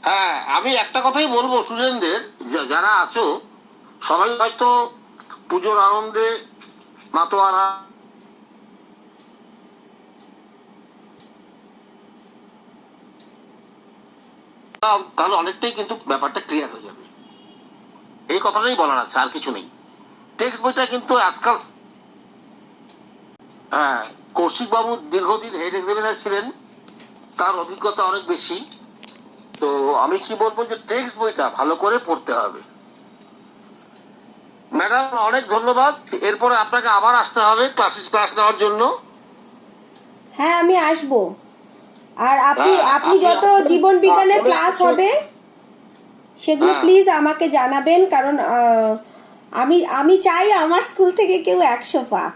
হ্যাঁ, আমি একটা কথাই বলবো স্টুডেন্টদের, যারা আছো সবাই হয়তো পুজোর আনন্দে মাতোয়ারা, তাহলে অনেকটাই কিন্তু ব্যাপারটা ক্লিয়ার হয়ে যাবে। এই কথাটাই বলার আছে, আর কিছু নেই। টেক্সট বইটা কিন্তু আজকাল, হ্যাঁ, কৌশিক বাবু দীর্ঘদিন হেড এক্সামিনার ছিলেন, তার অভিজ্ঞতা অনেক বেশি। তো আমি কি বলবো, যে টেক্সট বইটা ভালো করে পড়তে হবে। ম্যাডাম অনেক ধন্যবাদ। এরপরে আপনাকে আবার আসতে হবে ক্লাস নেওয়ার জন্য। হ্যাঁ, আমি আসব। আর আপনি হ্যাঁ, আপনি যত জীবন বিজ্ঞানের ক্লাস হবে সেগুলো হ্যাঁ, প্লিজ আমাকে জানাবেন, কারণ আমি আমি চাই আমার স্কুল থেকে কেউ 100 পাক।